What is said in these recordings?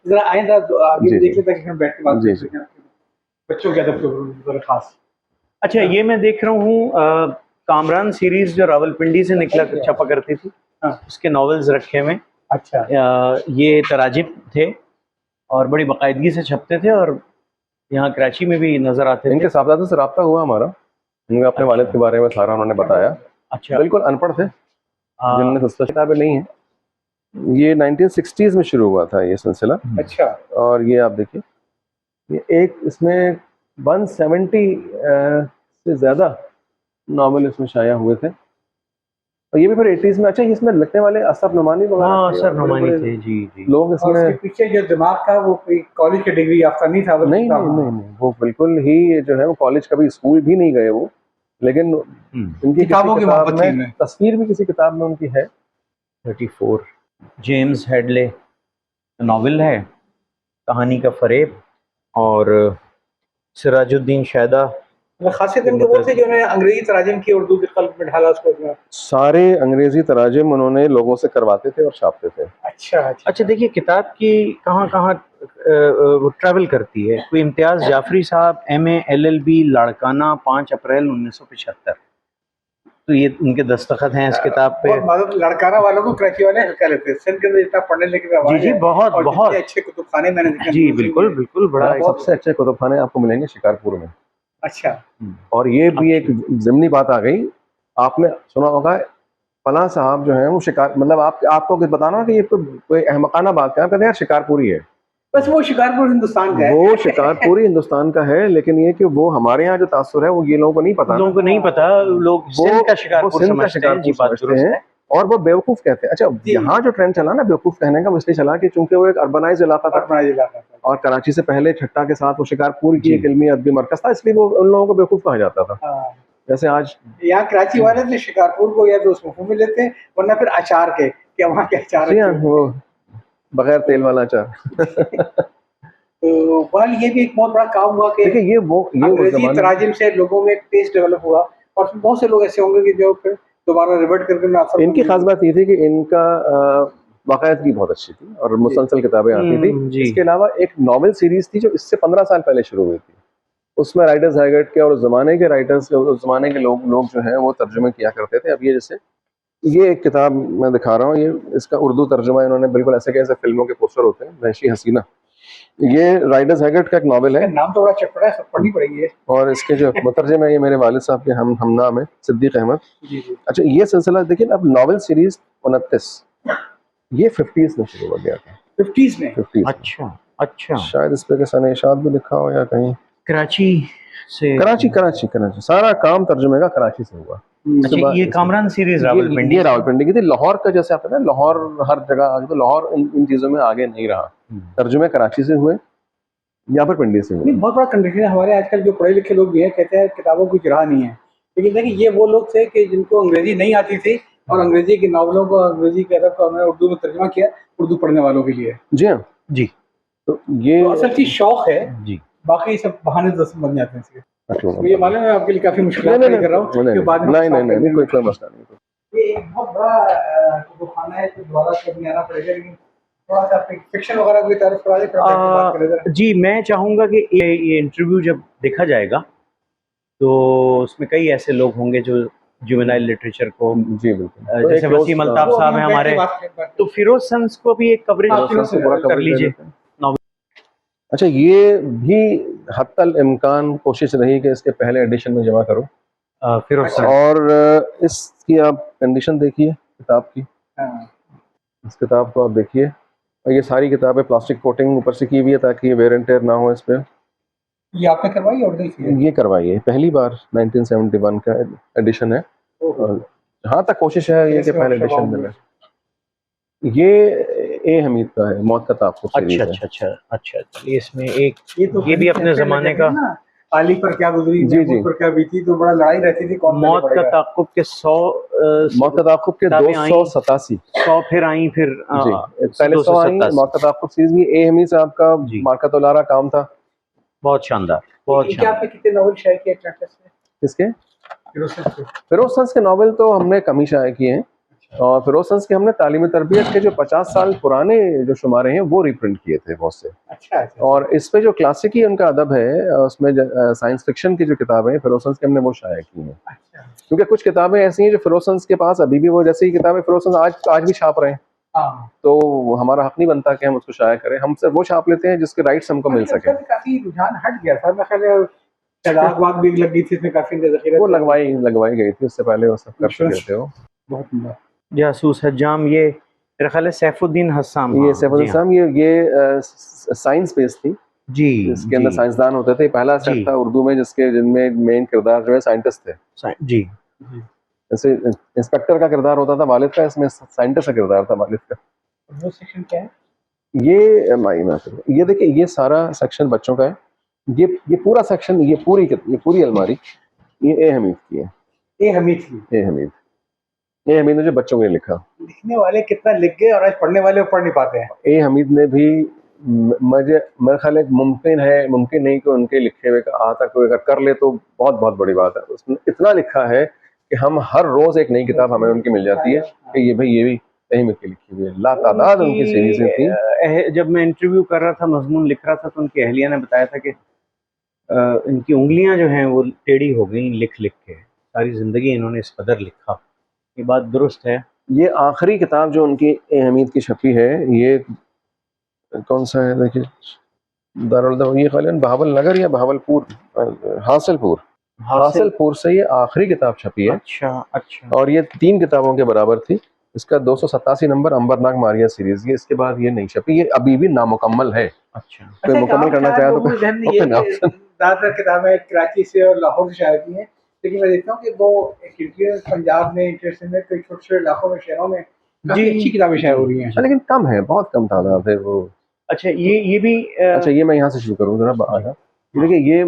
जरा आइंदा आगे जी देख जी लेते हैं कि हम बैठ के बात जी कर जी। सकें आपके बच्चों के अदब के ऊपर जरा खास। अच्छा, ये मैं देख रहा हूँ कामरान सीरीज जो रावलपिंडी से निकला छपा करती थी, हाँ। उसके नॉवेल्स रखे हुए। अच्छा। ये तराजिम थे और बड़ी बाकायदगी से छपते थे और यहाँ कराची में भी नजर आते थे। इनके साहबजादों से रब्ता हुआ हमारा, उन्हें अपने वालिद के बारे में सारा उन्होंने बताया। अच्छा। बिल्कुल अनपढ़ थे, जिनमें सस्ता किताबें नहीं है। ये 1960s में शुरू हुआ था ये सिलसिला। अच्छा। और ये आप देखिए, ये एक इसमें 170 से ज़्यादा नावल इसमें शाया हुए थे। और ये भी फिर 80s में। अच्छा, इसमें लिखने वाले असफ नोमानी वगैरह हाँ, थे, असफ और नोमानी बड़े-बड़े थे, जी जी। लोग और उसके इसमें। पीछे जो दिमाग था वो कोई कॉलेज की डिग्री याफ्ता नहीं था, बल्कि नहीं नहीं नहीं नहीं, वो बिल्कुल ही जो है वो कॉलेज कभी स्कूल भी नहीं गए वो, लेकिन इनकी किताबों किसी की किताब मोहब्बत थी में इनमें। तस्वीर भी किसी किताब में उनकी है। 34 जेम्स हेडले नावल है, कहानी का फरेब, और सिराजुद्दीन शैदा। खासियत इनके वो थे जो उन्होंने अंग्रेजी तराजिम की उर्दू के कल्प में ढाला उसको इसमें। सारे अंग्रेजी तराजिम उन्होंने लोगों से करवाते थे और छापते थे। अच्छा अच्छा। अच्छा, देखिए किताब की कहाँ कहाँ वो ट्रैवल करती है। कोई इम्तियाज़ जाफरी साहब, MA LLB, लाड़काना, 5 अप्रैल 1975। तो ये उनके दस्तखत हैं इस किताब पे। बहुत मदद लड़काना वालों को कराची वाले हल्का लेते हैं। सिंध के अंदर इतना पढ़ने लिखने का जी आवाज जी, है, बहुत और बहुत। जितने अच्छे कुतुबखाने मैंने देखे जी बिल्कुल बिल्कुल, बड़ा सबसे अच्छे कुतुबखाने आपको मिलेंगे शिकारपुर में। अच्छा। और ये भी एक ज़िमनी बात आ गई, आपने सुना होगा, फलां साहब जो हैं वो शिकार, मतलब आपको कुछ बताना कि ये कोई अहमकाना बात है, आप कहते हैं यार शिकारपुरी है। बस वो शिकारपुर हिंदुस्तान का है। वो शिकारपुरी हिंदुस्तान का है, लेकिन ये कि वो हमारे यहाँ जो तासुर है वो ये लोगों को नहीं पता। लोगों को नहीं पता, लोग सिंध का शिकारपुर समझते हैं। जी, बात दुरुस्त है। और वो बेवकूफ़ कहते हैं। अच्छा, यहाँ जो ट्रेंड चला ना बेवकूफ़ कहने का, वो इसलिए चला कि चूंकि वो एक अर्बनाइज इलाका था, और कराची से पहले छट्टा के साथ वो शिकारपुर की एक इल्मी अदबी मरकज था, इसलिए वो उन लोगों को बेवकूफ़ कहा जाता था। जैसे आज यहाँ कराची वाले तो शिकारपुर को या तो उस मफहूम में लेते हैं, वरना फिर अचार के, कि वहाँ के अचार वो बगैर तेल वाला अचार। तो बहरहाल ये भी एक बहुत बड़ा काम हुआ कि देखिए, ये अंग्रेजी तराजिम से लोगों में टेस्ट डेवलप हुआ, और बहुत से लोग ऐसे होंगे कि जो फिर दोबारा रिवर्ट करके। इनकी खास बात ये थी कि इनका बाकायदगी बहुत अच्छी थी और मुसलसल किताबें आती थी। इसके अलावा एक नॉवेल सीरीज थी जो इससे 15 साल पहले शुरू हुई थी। उसमें राइटर्स हाइगर्ट के और उस ज़माने के राइटर्स, उस ज़माने के लोग जो हैं वो तर्जुमे किया करते थे। अब ये जैसे ये एक किताब मैं दिखा रहा हूँ, ये इसका उर्दू तर्जुमा इन्होंने बिल्कुल ऐसे कैसे फिल्मों के पोस्टर होते हैं, वहशी हसीना। ये राइटर्स हाइगर्ट का एक नॉवेल है, नाम तो बड़ा चटपटा है, पढ़नी पड़ेगी। और इसके जो मुतरजम है ये मेरे वालिद साहब के हम नाम है सिद्दीक अहमद। जी जी। अच्छा, ये सिलसिला देखिए, अब नॉवेल सीरीज 29 ये 50s में शुरू हो गया था। 50s में? 50s। अच्छा अच्छा, शायद इस पे के सन इशाद भी लिखा हो या कहीं। कराची से। कराची सारा काम तर्जुमे का कराची से हुआ। अच्छा, ये कामरान सीरीज रावलपिंडी, ये रावलपिंडी की थी। लाहौर का जैसे आता है ना, लाहौर हर जगह आगे, तो लाहौर इन चीज़ों में आगे नहीं रहा। तर्जुमे कराची से हुए या फिर पिंडी से हुए। बहुत बड़ा कंडीशन है हमारे आजकल जो पढ़े लिखे लोग भी हैं, कहते हैं किताबों की राह नहीं है, लेकिन देखिए ये वो लोग थे कि जिनको अंग्रेजी नहीं आती थी, और अंग्रेजी की नावलों को, अंग्रेजी के अदब को उन्होंने उर्दू में तर्जुमा किया, उर्दू पढ़ने वालों के लिए। जी हाँ जी। तो ये तो असल चीज शौक है जी, बाकी सब बहाने बन जाते हैं इसके। अच्छा, मुझे मालूम है आपके लिए काफी मुश्किल कर रहा हूँ कि बाद में नहीं कोई मसला नहीं। ये एक बहुत बड़ा खाना है, तो दोबारा कभी आना पड़ेगा, लेकिन थोड़ा सा फिक्शन वगैरह की तारीफ करा दे, फिर बात करें। जी, मैं चाहूँगा कि ये इंटरव्यू जब देखा जाएगा तो उसमें कई ऐसे लोग होंगे जो जुवेनाइल लिटरेचर को, जी बिल्कुल, जैसे वसीम अल्ताफ साहब हैं हमारे, तो फिरोज सन्स को भी एक कवरेज कर लीजिए। अच्छा, ये भी हत्तल इम्कान कोशिश रही कि इसके पहले एडिशन में जमा करो फिरोज सन्स, और इसकी आप कंडीशन देखिए किताब की। इस किताब को आप देखिए, और ये सारी किताबें प्लास्टिक कोटिंग ऊपर से की हुई है ताकि ये वेयर एंड टेयर ना हो इस पर। ये आपने करवाई और देखी? ये करवाई है, पहली बार 1971 का एडिशन है, और जहाँ तक कोशिश है ये कि पहले एडिशन में। ये ए हमीद का है, मौत का ताक़ुब सीरीज है। अच्छा, इसमें एक ये भी अपने ज़माने का, अली पर क्या गुजरी, महमूद पर क्या बीती, तो बड़ा लड़ाई रहती थी कौन मौत का ताक़ुब के 100, मौत का ताक़ुब के 287, 100 फिर आई, फिर पहले 100 आई। मौत का ताक़ुब सीरीज भी ए हमीद साहब का मार्कतुलारा काम था, बहुत शानदार, बहुत शानदार। आपने कितने नॉवेल शाये किए? किसके? फिरोज सन्स के नॉवेल तो हमने कम ही शाये किए हैं, और फिरोज के हमने तालीमी तरबियत के जो 50 साल पुराने जो शुमारे हैं वो रिप्रिंट किए थे बहुत से। अच्छा अच्छा। और इस पे जो क्लासिकी उनका अदब है, उसमें साइंस फिक्शन की जो किताबें हैं फिरोज के हमने वो शाया की हैं। अच्छा क्योंकि कुछ किताबें ऐसी हैं जो फिरोज के पास अभी भी वो जैसे ही किताबें फिरोज आज भी छाप रहे हैं, हाँ। तो हमारा हक नहीं बनता कि हम उसको शाया करें, हम सिर्फ वो छाप लेते हैं जिसके राइट्स हमको मिल सके। काफी रुझान हट गया था, मैं ख्याल शहजाद बाग भी लगी थी, इसमें काफी वो लगवाई गई थी, उससे पहले वो सब कर चुके थे वो। बहुत सुंदर। जासूस हज्जाम, ये मेरा ख्याल है सैफुद्दीन हस्साम। ये सैफुद्दीन हस्साम, ये साइंस बेस्ड थी जी, इसके अंदर साइंसदान होते थे। पहला सेट था उर्दू में जिनमें मेन किरदार जो है साइंटिस्ट थे। जी, जैसे इंस्पेक्टर का किरदार होता था वालिद का, इसमें साइंटिस्ट का किरदार था वालिद का। वो सेक्शन क्या है? ये देखिए, ये सारा सेक्शन बच्चों का है। ये पूरा सेक्शन, ये पूरी अलमारी ये ए हमीद की है। ए हमीद ने जो बच्चों के लिए लिखा। लिखने वाले कितना लिख गए और आज पढ़ने वाले पढ़ नहीं पाते हैं। ए हमीद ने भी मेरे ख्याल है मुमकिन नहीं कि उनके लिखे हुए का आज तक कोई अगर कर ले तो बहुत बहुत बड़ी बात है। उसने इतना लिखा है कि हम हर रोज एक नई किताब हमें उनकी मिल जाती है कि ये भी ए हमीद की लिखी हुई है। लातादाद उनकी सीरीजें थी। जब मैं इंटरव्यू कर रहा था, मजमून लिख रहा था, तो उनकी अहलिया ने बताया था कि इनकी उंगलियां जो हैं वो टेढ़ी हो गई लिख के। सारी जिंदगी इन्होंने इस कदर लिखा। ये बात दुरुस्त है। ये आखिरी किताब जो उनकी ए हमीद की छपी है, ये कौन सा है देखिए, ये ग़ालिबन बहावल नगर या बहावलपुर, हासिलपुर से ये आखिरी किताब छपी है। अच्छा। और ये 3 किताबों के बराबर थी। इसका 287 नंबर अंबरनाक मारिया सीरीज, ये इसके बाद ये नहीं छपी, ये अभी भी नामुकम्मल है। अच्छा, कोई मुकम्मल करना चाहे तो ज्यादातर किताबें कराची से और लाहौर से शाया की हैं, लेकिन मैं देखता हूँ कि वो पंजाब में, इंटरनेशनल में, कई छोटे छोटे इलाकों में, शहरों में काफी अच्छी किताबें शाया हो रही हैं, लेकिन कम है, बहुत कम तादाद है वो। अच्छा, ये भी अच्छा, ये मैं यहाँ से शुरू करूँ जरा। देखिए,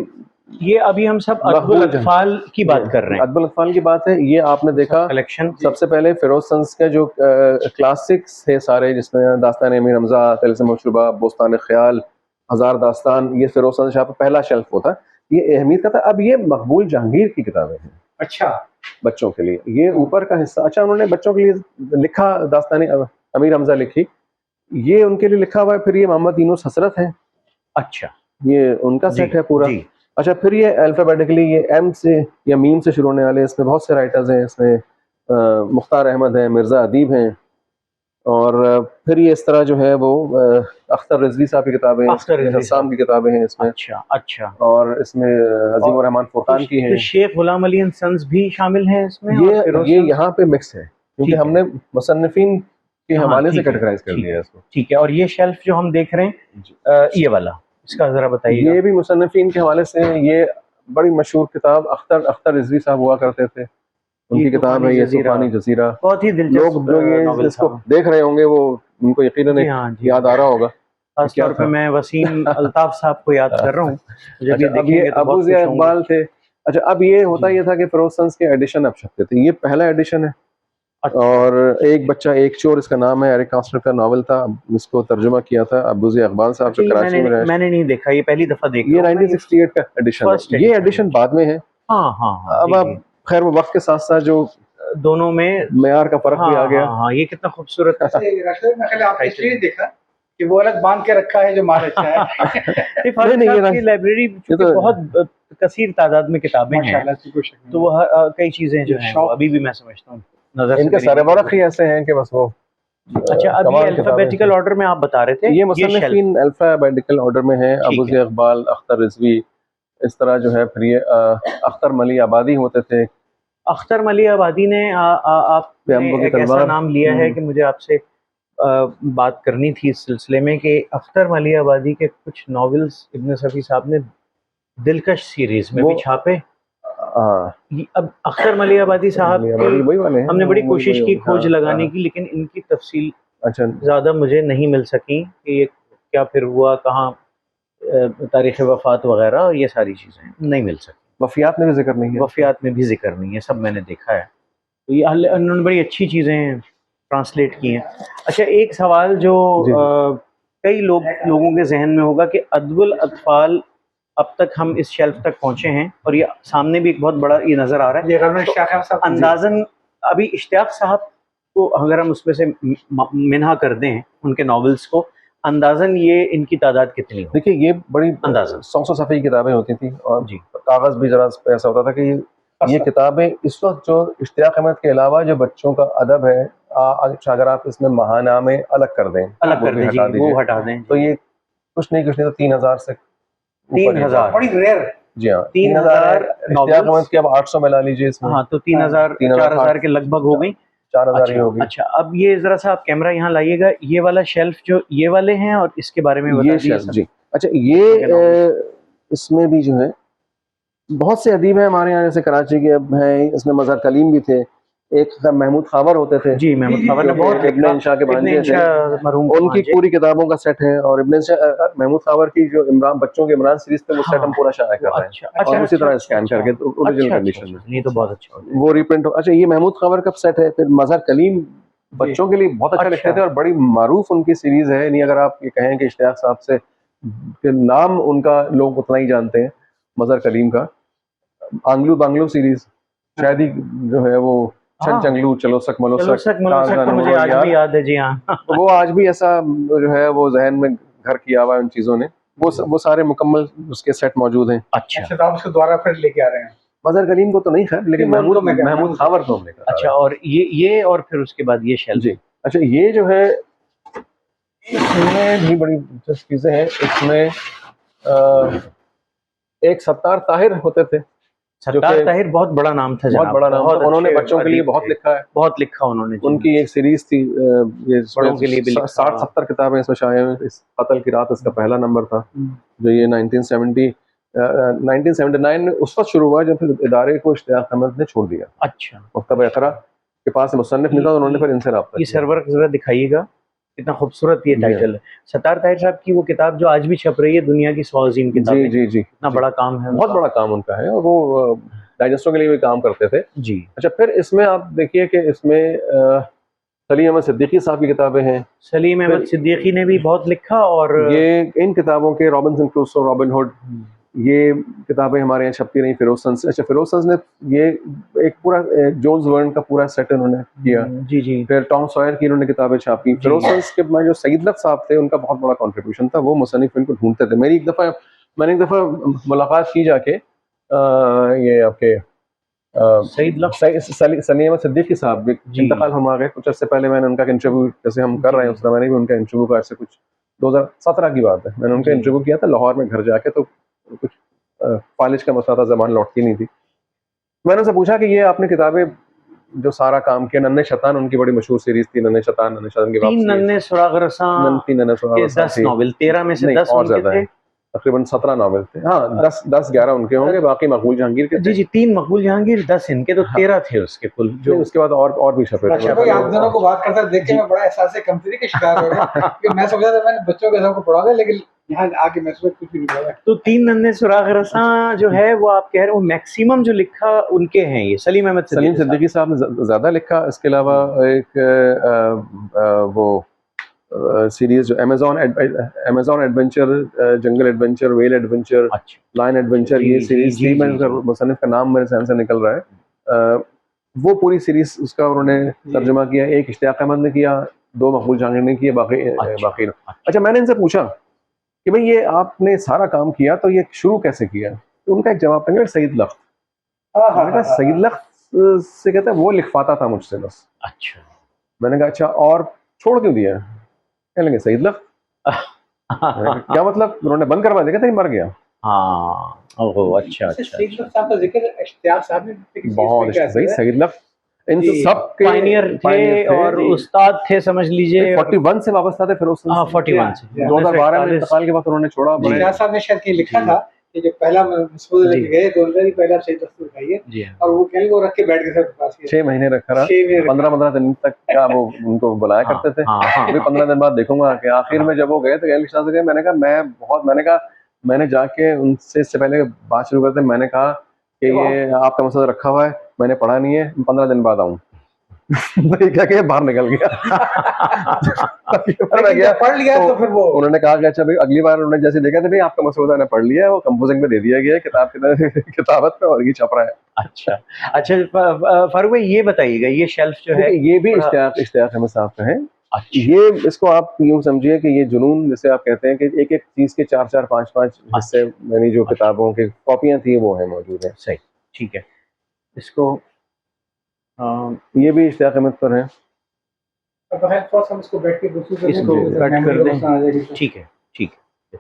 ये अभी हम सब अदबुल अतफाल की बात कर रहे हैं। अदबुल अतफाल की बात है। ये आपने देखा कलेक्शन, सबसे पहले फिरोज सन्स के जो क्लासिक्स थे सारे, जिसमें दास्तान अमीर हमजा, तिल्स्म मशरूबा, बोस्तान ख्याल, हजार दास्तान, ये फिरोज सन्स का पहला शेल्फ होता। ये अहमीद का था। अब ये मकबूल जहांगीर की किताबें हैं। अच्छा, बच्चों के लिए ये ऊपर का हिस्सा। अच्छा, उन्होंने बच्चों के लिए लिखा, दास्तान अमीर हमजा लिखी, ये उनके लिए लिखा हुआ है। फिर ये मोहम्मद यूनुस हसरत है। अच्छा, ये उनका सेट है पूरा। अच्छा, फिर ये अल्फाबेटिकली ये एम से या मीम से शुरू होने वाले, इसमें बहुत से राइटर्स हैं। इसमें मुख्तार अहमद हैं, मिर्ज़ा अदीब हैं, और फिर ये इस तरह जो है वो अख्तर रिजवी साहब की किताबें, हस्साम की किताबें हैं इसमें। अच्छा। और इसमें अजीम उर रहमान फुरकान की हैं। शेख गुलाम अली एंड सन्स भी शामिल हैं इसमें। ये यहाँ पे मिक्स है, क्योंकि हमने मुसन्निफीन के हवाले से कैटेगराइज कर दिया है इसको। ठीक है। और ये शेल्फ जो हम देख रहे हैं, ये वाला, इसका जरा बताइए। ये भी मुसन्निफीन के हवाले से, ये बड़ी मशहूर किताब अख्तर रिजवी साहब हुआ करते थे, उनकी किताब है ये तूफानी जजीरा। बहुत ही दिलचस्प। लोग जो ये इसको देख रहे होंगे वो उनको यकीनन याद आ रहा होगा। खासतौर पे मैं वसीम अल्ताफ साहब को याद कर रहा हूँ। अब ये अबू ज़िया इकबाल थे। अच्छा, अब ये होता ये था कि फिरोज सन्स के एडिशन अब छपते थे। ये पहला एडिशन है। और एक बच्चा एक चोर, इसका नाम है, एरिक कास्टर का नावल था, इसको तर्जुमा किया था अबू ज़िया इकबाल साहब जो कराची में। मैंने नहीं देखा, ये पहली दफा देखा। ये 1968 का एडिशन है। ये एडिशन बाद में है। अब खैर वो वक्त के साथ साथ जो दोनों में मेयार का फर्क भी आ गया। ये कितना खूबसूरत आपने देखा कि वो अलग बांध के रखा है जो माल अच्छा है। नहीं, लाइब्रेरी तो बहुत कसीर तादाद में किताबें हैं, तो वो कई चीजें जो हैं अभी भी मैं समझता हूँ इनके सारे वर्क ही ऐसे हैं कि बस वो। अच्छा, अभी अल्फाबेटिकल ऑर्डर में आप बता रहे थे। ये मुसन्निफीन अल्फाबेटिकल ऑर्डर में है। अबू ज़िया इकबाल, अख्तर रिजवी, इस तरह जो है। फिर ये अख्तर मली आबादी होते थे। अख्तर मली आबादी ने आपने एक ऐसा नाम लिया है कि मुझे आपसे बात करनी थी इस सिलसिले में कि अख्तर मली आबादी के कुछ नॉवेल्स इब्न सफ़ी साहब ने दिलकश सीरीज में भी छापे। अब अख्तर मली आबादी साहब हमने बड़ी कोशिश की खोज लगाने की, लेकिन इनकी तफसील ज़्यादा मुझे नहीं मिल सकी कि ये क्या फिर हुआ, कहाँ तारीख़ वफ़ात वगैरह, ये सारी चीज़ें नहीं मिल सकी। वफ़ियात में भी जिक्र नहीं है। वफ़ियात में भी जिक्र नहीं है, सब मैंने देखा है। तो ये उन्होंने बड़ी अच्छी चीज़ें ट्रांसलेट की हैं। अच्छा, एक सवाल जो कई लोगों के जहन में होगा कि अदबुल अतफाल अब तक हम इस शेल्फ तक पहुंचे हैं, और ये सामने भी एक बहुत बड़ा ये नज़र आ रहा है। तो अंदाज़न अभी इश्तियाक साहब तो अगर हम उसमें से मिन्हा कर दें उनके नॉवेल्स को, अंदाजन ये इनकी तादाद कितनी हो? देखिए ये बड़ी अंदाज़ा 100 सफ़े की किताबें होती थी और जी। कागज़ भी ज़रा ऐसा होता था कि ये किताबें इस वक्त जो इश्तियाक अहमद के अलावा जो बच्चों का अदब है, अगर आप इसमें महानामे अलग कर दें, अलग वो कर भी दीजिए, हटा वो दीजिए, हटा दें, तो ये कुछ नहीं तो 3000 से ऊपर ही 3000 बड़ी रेयर। जी हाँ 3000 इश्तियाक अहमद के अब 800 में ला लीजिए इसमें। हाँ, तो 3000 4000 के लगभग हो गई। 4000 ही हो गई। अच्छा, अब ये जरा सा आप कैमरा यहाँ लाइएगा, ये वाला शेल्फ जो ये वाले हैं और इसके बारे में बता ये दीजिए शेल्फ जी। अच्छा ये इसमें भी जो है बहुत से अदीब हैं हमारे यहाँ, जैसे कराची के अब हैं, इसमें मज़हर कलीम भी थे, एक महमूद खावर होते थे जी, महमूद खावर ने बहुत इब्न इंशा के भांजे थे, उनकी पूरी किताबों का सेट है। और महमूद खावर की जो इमरान बच्चों के इमरान सीरीज थे वो सेट हम पूरा शाया कर रहे हैं और उसी तरह स्कैन करके ओरिजिनल कंडीशन में, ये तो बहुत अच्छा वो रिप्रिंट। अच्छा ये महमूद खावर का सेट है। फिर मज़हर कलीम बच्चों के लिए बहुत अच्छा लिखते थे और बड़ी मारूफ उनकी सीरीज है। नहीं अगर आप ये कहें कि इश्तियाक साहब से नाम उनका लोग उतना ही जानते हैं, मज़हर कलीम का आंगलू बांगलू सीरीज शायद ही जो है वो छन चंगलू चलो सक मलोसक मुझे आज भी याद है जी। हाँ वो आज भी ऐसा जो है वो जहन में घर किया हुआ है उन चीजों ने, वो सारे मुकम्मल उसके सेट मौजूद हैं। अच्छा, तो आप उसको दोबारा फिर लेके आ रहे हैं? मज़हर कलीम को तो नहीं खैर, लेकिन महमूद खावर को हमने कहा। अच्छा, और ये और फिर उसके बाद ये शेल्फ जी। अच्छा ये जो है इसमें भी बड़ी दिलचस्प चीजें हैं। इसमें एक सत्तार ताहिर होते थे। सत्तार ताहिर बहुत बड़ा नाम था, बहुत बड़ा नाम था, उन्होंने बच्चों के लिए बहुत लिखा है, बहुत लिखा उन्होंने। उनकी एक सीरीज थी, ये बड़ों के लिए भी 60-70 किताबें इसमें शाये हैं। इस कत्ल की रात इसका पहला नंबर था जो ये 1979 में उस वक्त शुरू हुआ जब फिर इदारे को इश्तियाक अहमद ने छोड़ दिया। अच्छा, मकतब इक़रा के पास मुसन्निफ नहीं था, उन्होंने फिर इनसे रब्ता ये सरवर जरा दिखाइएगा, कितना खूबसूरत ये टाइटल है। सत्तार ताहिर साहब की वो किताब जो आज भी छप रही है, दुनिया की 100 अजीम किताबें। जी जी जी, इतना बड़ा काम है, बहुत बड़ा काम उनका है और वो डाइजेस्टों के लिए भी काम करते थे जी। अच्छा फिर इसमें आप देखिए कि इसमें सलीम अहमद सिद्दीकी साहब की किताबें हैं। सलीम अहमद सिद्दीकी ने भी बहुत लिखा और ये इन किताबों के रॉबिन्सन क्रूसो, रॉबिन हुड, ये किताबें हमारे यहाँ छपती रही। फिरोज सन्स, अच्छा फिरोज सन्स ने ये एक पूरा जोन्स वर्न का पूरा सेट उन्होंने किया। जी जी। फिर टॉम सॉयर की उन्होंने किताबें छापी। फिरोज सन्स के जो सईद लख साहब थे उनका बहुत बड़ा कंट्रीब्यूशन था, वो मुसन्निफ इनको ढूंढते थे। मैंने एक दफ़ा मुलाकात की जाके ये आपके सलीम अहमद सिद्दीकी साहब इंतकाल फरमा गए कुछ अर्से पहले। मैंने उनका इंटरव्यू, जैसे हम कर रहे हैं उस समय मैंने भी उनका इंटरव्यू का, ऐसे कुछ 2017 की बात है, मैंने उनका इंटरव्यू किया था लाहौर में घर जाके। तो कुछ फालिज का मसला था, ज़बान लौटती नहीं थी। मैंने उनसे पूछा कि ये आपने किताबें जो सारा काम किया, नन्हे शैतान उनकी बड़ी मशहूर सीरीज थी, नन्हे शैतान की वापसी, नन्हे सुराग रसां, 10 नॉवेल, 13 में से 10 और ज्यादा है, तकरीबन 17 नॉवेल थे। हाँ 10-11 उनके होंगे, बाकी मकबूल जहांगीर के। जी जी, 3 मकबूल जहांगीर, 10 इनके, तो 13 थे उसके कुल। जो उसके बाद और भी छपे थे। आप दोनों को बात करते देख के मैं बड़ा एहसास कमजोरी का शिकार हो गया कि मैं सोचा था मैंने बच्चों के सबको पढ़ा, लेकिन यहाँ आके मैं कुछ भी नहीं पढ़ा। तो 3 नन्हे सुराग रसां जो है वो आप कह रहे हो मैक्सिमम जो लिखा उनके हैं, ये सलीम अहमद सिद्दीकी साहब ने ज्यादा लिखा। इसके अलावा एक वो सीरीज जो Amazon adventure, jungle adventure, well adventure, line adventure, ये सीरीज थी। मैं मुसन्निफ का नाम मेरे सहन से निकल रहा है। वो पूरी सीरीज उसका उन्होंने तर्जुमा किया। एक इश्तियाक अहमद ने किया, 2 मकबूल जहांगीर ने किया, बाकी अच्छा मैंने इनसे पूछा कि भाई ये आपने सारा काम किया तो ये शुरू कैसे किया? तो उनका एक जवाब था सईद लख। सईद लख से कहते हैं वो लिखवाता था मुझसे बस। अच्छा, मैंने कहा अच्छा और छोड़ क्यों दिया? कहने लगे सईद लख। क्या मतलब? उन्होंने बंद करवा दिया, कहते मर गया। हाँ, ओह अच्छा। सईद लख साहब का जिक्र इश्तियाक साहब ने बहुत सही। सईद लख इन सब के पायनियर थे और उस्ताद थे, समझ लीजिए। 41 से वापस थे, फिर उस 41 से 2012 में इंतकाल के बाद उन्होंने छोड़ा। इश्तियाक साहब ने शायद लिखा था कि जो पहला मसऊद लेके गए तो उनका ही पहला सईद लख दिखाइए, और वो कहने को रख के बैठ गए सबके पास 6 महीने रखा रहा, 15 दिन तक क्या वो उनको बुलाया करते थे। अभी 15 दिन बाद देखूंगा कि आखिर में जब वो गए तो गए गए। मैंने कहा मैंने जाके उनसे इससे पहले बात शुरू करते, मैंने कहा कि ये आपका मसला रखा हुआ है, मैंने पढ़ा नहीं है, 15 दिन बाद आऊँ। तो ये क्या किया, बाहर निकल गया। अगली बार मैं लेकिन गया जब पढ़ लिया तो फिर वो उन्होंने कहा कि अच्छा भाई, अगली बार उन्होंने जैसे देखा था, नहीं आपका मसौदा ने पढ़ लिया है, वो कंपोजिंग में दे दिया गया है किताब की किताबत में, और ये छप रहा है। अच्छा अच्छा, फारूक भाई ये बताइएगा, ये शेल्फ जो है देखिए, ये भी बड़ा- इश्तियाक अहमद साहब का है। अच्छा ये इसको आप यूं समझिए कि ये जुनून, जैसे आप कहते हैं कि एक एक चीज के 4-4 5-5 हिस्से, यानी जो किताबों की कॉपियां थी वो है मौजूद है। सही, ठीक है। इसको ये भी इश्तियाक अहमद पर है। अब है, थोड़ा सा हम इसको बैठ के दूसरी इसको कट कर दें, ठीक है ठीक है।